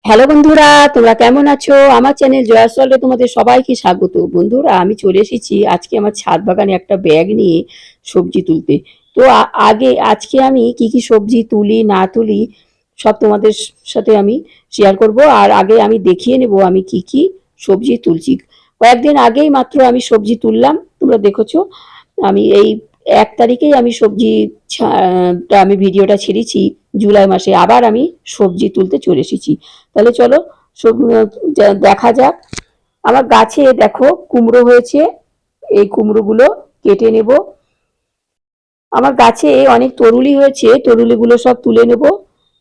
Hello বন্ধুরা, তোমরা কেমন আছো? আমার চ্যানেল জয়াস ওয়ার্ল্ডে তোমাদের সবাইকে স্বাগত। বন্ধুরা, আমি চলে এসেছি আজকে আমার ছাদ বাগানে একটা ব্যাগ নিয়ে সবজি তুলতে। তো আজকে আমি কি কি সবজি তুলি না তুলি সব তোমাদের সাথে আমি শেয়ার করব। আর আগে আমি দেখিয়ে নেব আমি কি কি সবজি তুলছি। কয়েকদিন আগেই মাত্র আমি সবজি তুললাম, তোমরা দেখেছো। আমি এই 1 তারিখেই আমি আমি ভিডিওটা ছেড়েছি। জুলাই মাসে আবার আমি সবজি তুলতে চলে এসেছি। তাহলে চলো দেখা যাক। আমার গাছে দেখো কুমড়ো হয়েছে, এই কুমড়োগুলো কেটে নেব। আমার গাছে অনেক তরুলি হয়েছে, তরুলিগুলো সব তুলে নেব।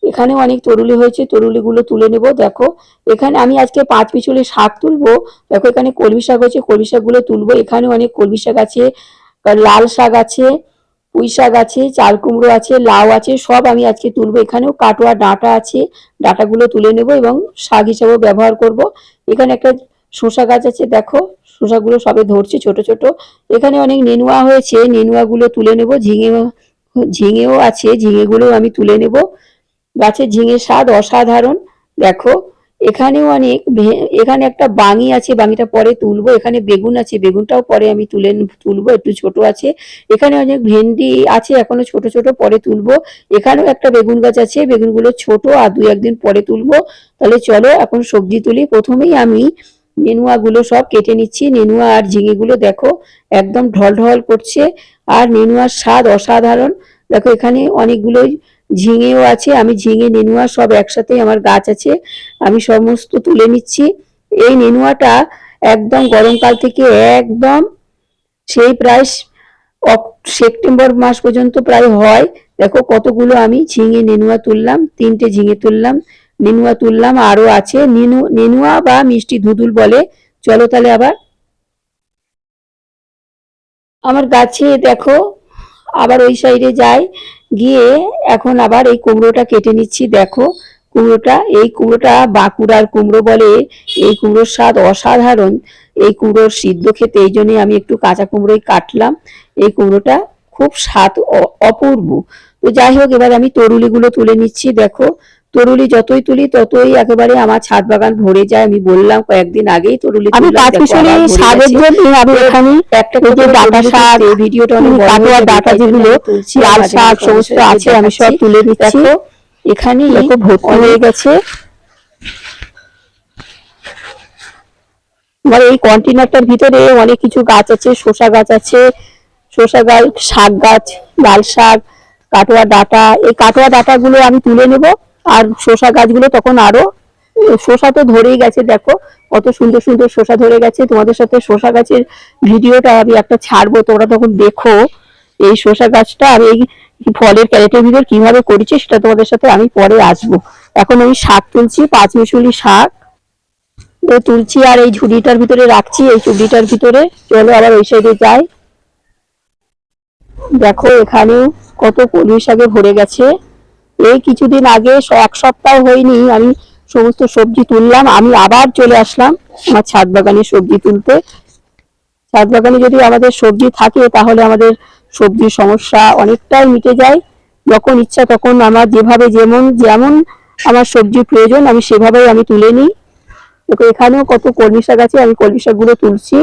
এখানেও অনেক তরুলি হয়েছে, তরুলিগুলো তুলে নেব। দেখো এখানে আমি আজকে 5 মিশালি শাক তুলবো। দেখো এখানে কলমি শাক হয়েছে, কলমি শাকগুলো তুলবো। এখানে অনেক কলমি শাক আছে, লাল শাক আছে, পুঁই শাক আছে, চাল কুমড়ো আছে, লাউ আছে, সব আমি আজকে তুলবো। এখানেও কাটোয়া ডাঁটা আছে, ডাঁটাগুলো তুলে নেব এবং শাক হিসাবেও ব্যবহার করব। এখানে একটা শসা গাছ আছে, দেখো শসাগুলো সবে ধরছে ছোট ছোট। এখানে অনেক নেনুয়া হয়েছে, নেনুয়াগুলো তুলে নেব। ঝিঙেও আছে, ঝিঙেগুলো আমি তুলে নেব। গাছের ঝিঙের স্বাদ অসাধারণ। দেখো এখানেও এখানে একটা বাঙি আছে, বাঙিটা পরে তুলবো। এখানে বেগুন আছে, বেগুনটাও পরে আমি তুলবো, একটু ছোট আছে। এখানে অনেক ভেন্ডি আছে, এখনো ছোট ছোট, পরে তুলবো। এখানেও একটা বেগুন গাছ আছে, বেগুনগুলো ছোট, আর 2-1 দিন পরে তুলবো। তাহলে চলো এখন সবজি তুলি। প্রথমেই আমি নেনুয়াগুলো সব কেটে নিচ্ছি। নেনুয়া আর ঝিঙেগুলো দেখো একদম ঢল ঢল করছে, আর নেনুয়ার স্বাদ অসাধারণ। দেখো এখানে অনেকগুলোই ঝিঙেও আছে, আমি ঝিঙে নেনুয়া সব একসাথে আমার গাছ আছে, আমি সমস্ত তুলে নিচ্ছি। এই নেনুয়াটা একদম গরমকাল থেকে একদম সেই প্রায় সেপ্টেম্বর মাস পর্যন্ত প্রায় হয়। দেখো কতগুলো আমি ঝিঙে নেনুয়া তুললাম, 3টে ঝিঙে তুললাম, নেনুয়া তুললাম, আরো আছে নেনুয়া বা মিষ্টি ধুদুল বলে। চলো তাহলে আবার আমার গাছে দেখো আবার ওই সাইডে যাই, গিয়ে এখন আবার এই কুমড়োটা কেটে নিচ্ছি। দেখো এই কুমড়োটা বাঁকুড়ার কুমড়ো বলে। এই কুমড়োর স্বাদ অসাধারণ, এই কুমড়োর সিদ্ধ খেতে, এই জন্যই আমি একটু কাঁচা কুমড়োই কাটলাম। এই কুমড়োটা খুব স্বাদ অপূর্ব। তো যাই হোক, এবার আমি তরুলিগুলো তুলে নিচ্ছি। দেখো তরুলি যতই তুলি ততই একেবারে আমার ছাদ বাগান ভরে যায়। আমি বললাম কয়েকদিন আগেই তরুলি আমি তুললাম, পাঁচ দেখো মিশালি আবার ভরে শাকের গেছে। জন্য আমি এখানে একটা এই যে করে ডাঁটা তরুলি শাক, তুলতে ভিডিওটা অনেক বড় হয়ে কাটোয়া যাবে, ডাঁটা তাই জন্য যেগুলো আমি তুলছি আর লাল মাঝে শাক মাঝে তোমাদের সমস্ত সাথে আছে আমি দেখাচ্ছি। সব তুলে নিচ্ছি। দেখো এখানেই দেখো ভর্তি হয়ে অনেক গেছে। আমার এই কন্টেনারটার ভিতরে অনেক কিছু গাছ আছে, শসা গাছ আছে, শসা গাছ, শাক গাছ, লাল শাক, কাটোয়া ডাঁটা। এই কাটোয়া ডাঁটাগুলো আমি তুলে নেব, আর শসা গাছগুলো তখন আরো, শসা তো ধরেই গেছে। দেখো কত সুন্দর সুন্দর শসা ধরে গেছে। তোমাদের সাথে শসা গাছের ভিডিওটা আমি একটা ছাড়বো, তোমরা তখন দেখো। এই শসা গাছটা আমি এই ফলের ক্যারেটের ভিতর কিভাবে করেছি সেটা তোমাদের সাথে আমি পরে আসবো। এখন আমি শাক তুলছি, 5 মিশালি শাক তুলছি আর এই ঝুড়িটার ভিতরে রাখছি, এই ঝুড়িটার ভিতরে। চলো আবার ওই সাইডে যাই। দেখো এখানেও কত কলমি শাকে ভরে গেছে। এই কিছুদিন আগে 1 সপ্তাহ হয়নি আমি সমস্ত সবজি তুললাম, আমি আবার চলে আসলাম আমার ছাদ বাগানে সবজি তুলতে। ছাদ বাগানে যদি আমাদের সবজি থাকে তাহলে আমাদের সবজির সমস্যা অনেকটাই মিটে যায়। যখন ইচ্ছা তখন আমার যেভাবে যেমন যেমন আমার সবজির প্রয়োজন আমি সেভাবেই আমি তুলে নিই। দেখো এখানেও কত কলমি শাক আছে, আমি কলমি শাকগুলো তুলছি।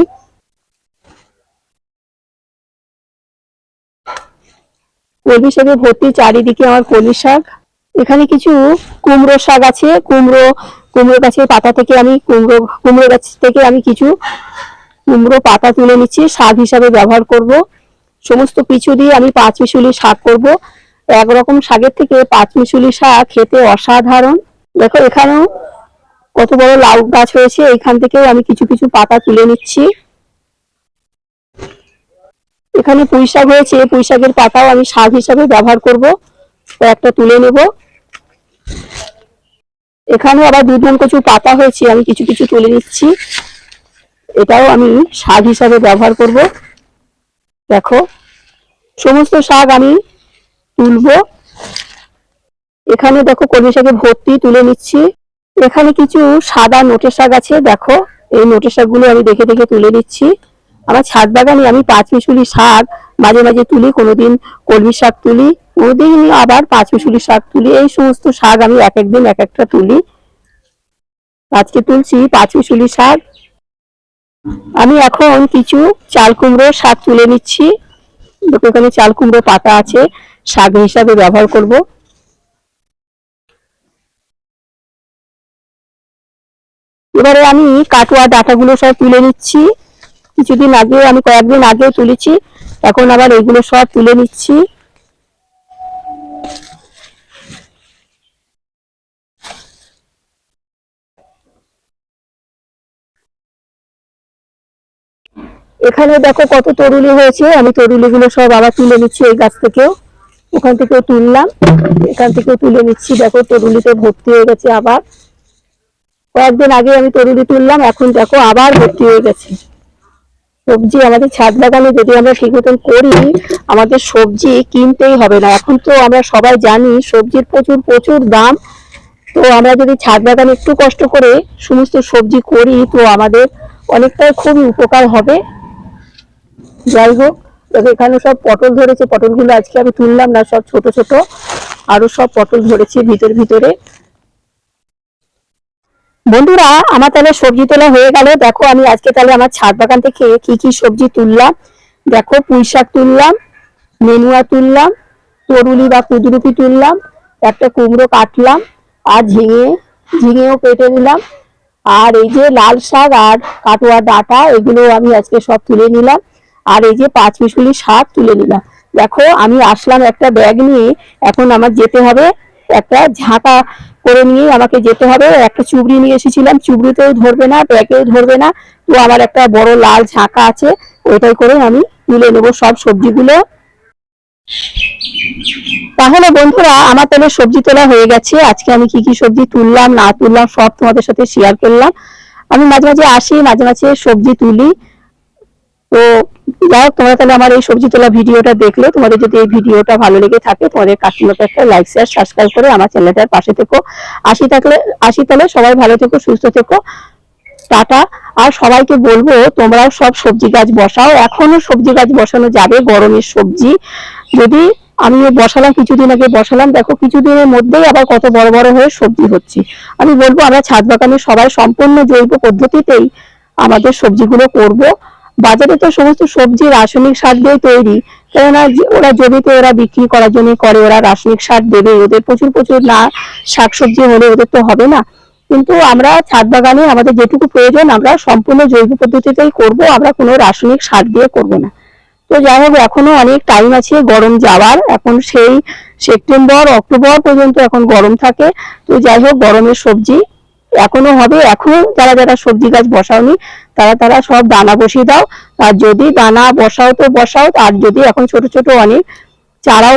কলমি শাকে ভর্তি চারিদিকে আমার কলমি শাক। এখানে কিছু কুমড়ো শাক আছে, কুমড়ো গাছের পাতা থেকে আমি কুমড়ো গাছ থেকে আমি কিছু কুমড়ো পাতা তুলে নিচ্ছি, শাক হিসাবে ব্যবহার করব। সমস্ত কিছু দিয়ে আমি 5 মিশালি শাক করব। একরকম শাকের থেকে 5 মিশালি শাক খেতে অসাধারণ। দেখো এখানেও কত বড় লাউ গাছ হয়েছে, এখান থেকেও আমি কিছু কিছু পাতা তুলে নিচ্ছি। এখানে পুঁই শাক হয়েছে, পুঁই শাকের পাতাও আমি শাক হিসাবে ব্যবহার করব, একটা তুলে নেব। এখানে আবার দুধন কচু পাতা হয়েছে, আমি কিছু কিছু তুলে নিচ্ছি, এটাও আমি শাক হিসাবে ব্যবহার করব। দেখো সমস্ত শাক আমি তুলবো। এখানে দেখো কলমি শাকে ভর্তি তুলে নিচ্ছি। এখানে কিছু সাদা নোটে শাক আছে, দেখো এই নোটে শাকগুলো আমি দেখে দেখে তুলে নিচ্ছি। আমার ছাদ বাগানে আমি 5 মিশালি শাক মাঝে মাঝে তুলি, কোনোদিন কলমি শাক তুলি, কোনোদিন আবার 5 মিশালি শাক তুলি। এই সমস্ত শাক আমি এক একদিন এক একটা তুলি। আজকে তুলছি পাঁচমিশুলি শাক। আমি এখন কিছু চাল কুমড়োর শাক তুলে নিচ্ছি। এখানে চাল কুমড়ো পাতা আছে, শাক হিসাবে ব্যবহার করব। এবারে আমি কাটোয়া ডাঁটাগুলো সব তুলে নিচ্ছি। কিছুদিন আগে আমি কয়েকদিন আগেও তুলেছি, এখন আবার এগুলো সব তুলে নিচ্ছি। এখানে দেখো কত তরুলি হয়েছে, আমি তরুলিগুলো সব আবার তুলে নিচ্ছি। এই গাছ থেকেও, ওখান থেকেও তুললাম, এখান থেকেও তুলে নিচ্ছি। দেখো তরুলিতে ভর্তি হয়ে গেছে। আবার কয়েকদিন আগে আমি তরুলি তুললাম, এখন দেখো আবার ভর্তি হয়ে গেছে। সবজি আমাদের ছাদ বাগানে যদি আমরা ঠিক মতন করি, আমাদের সবজি কিনতেই হবে না। এখন তো আমরা সবাই জানি সবজির প্রচুর প্রচুর দাম। তো আমরা যদি ছাদ বাগানে একটু কষ্ট করে সমস্ত সবজি করি, তো আমাদের অনেকটাই খুবই উপকার হবে। যাই হোক, তবে এখানে সব পটল ধরেছে, পটলগুলো আজকে আমি তুললাম না, সব ছোট ছোট আরো সব পটল ধরেছে ভিতরে ভিতরে। বন্ধুরা, আমার তাহলে সবজি তোলা হয়ে গেল। দেখো আমি আজকে তাহলে আমার ছাদ বাগান থেকে কি কি সবজি তুললাম। দেখো পুঁই শাক তুললাম, নেনুয়া তুললাম, তরুলি বা কুদরুপি তুললাম, একটা কুমড়ো কাটলাম, আর ঝিঙেও কেটে নিলাম, আর এই যে লাল শাক আর কাটোয়া ডাঁটা, এগুলো আমি আজকে সব তুলে নিলাম, আর এই যে পাঁচমিশুলি শাক তুলে নিলাম। দেখো আমি আসলাম একটা ব্যাগ নিয়ে, এখন আমার যেতে হবে একটা ঝাঁটা করে নিয়ে আমাকে যেতে হবে। একটা চুবড়ি নিয়ে এসেছিলাম, চুবড়িতেও ধরবে না, ব্যাগেও ধরবে না। তো আমার একটা বড় লাল ঝাঁকা আছে, ওইটাই করে আমি তুলে নেবো সব সবজিগুলো। তাহলে বন্ধুরা, আমার তাহলে সবজি তোলা হয়ে গেছে। আজকে আমি কি কি সবজি তুললাম না তুললাম সব তোমাদের সাথে শেয়ার করলাম। আমি মাঝে মাঝে আসি, মাঝে মাঝে সবজি তুলি। তো যাই হোক, তোমরা তাহলে আমার এই সবজি তোলা ভিডিওটা দেখলে, তোমাদের যদি এই ভিডিওটা ভালো লেগে থাকে, তোমাদের কাকিমাকে একটা লাইক শেয়ার সাবস্ক্রাইব করে আমার চ্যানেলটার পাশে থেকো। আসি তাহলে, সবাই ভালো থেকো, সুস্থ থেকো, টাটা। আর সবাইকে বলবো তোমরাও সব সবজি গাছ বসাও, এখনো সবজি গাছ বসানো যাবে, গরমের সবজি। যদি আমি বসালাম, কিছুদিন আগে বসালাম, দেখো কিছুদিনের মধ্যেই আবার কত বড় বড় হয়ে সবজি হচ্ছে। আমি বলবো আমরা ছাদ বাগানে সবাই সম্পূর্ণ জৈব পদ্ধতিতেই আমাদের সবজিগুলো করব। বাজারে তো সমস্ত সবজি রাসায়নিক সার দিয়ে তৈরি, কেননা ওরা জমিতে ওরা বিক্রি করার জন্য করে, ওরা রাসায়নিক সার দেবে, ওদের প্রচুর প্রচুর না শাকসবজি হলে ওদের তো হবে না। কিন্তু আমরা ছাদ বাগানে আমাদের যেটুকু প্রয়োজন আমরা সম্পূর্ণ জৈব পদ্ধতিতেই করব, আমরা কোনো রাসায়নিক সার দিয়ে করব না। তো যাই হোক, এখনো অনেক টাইম আছে গরম যাওয়ার, এখন সেই সেপ্টেম্বর অক্টোবর পর্যন্ত এখন গরম থাকে। তো যাই হোক, গরমের সবজি এখনো হবে। এখনো যারা যারা সবজি গাছ বসাওনি, তারা সব দানা বসিয়ে দাও। আর যদি দানা বসাও তো বসাও, আর যদি এখন ছোট ছোট অনেক চারাও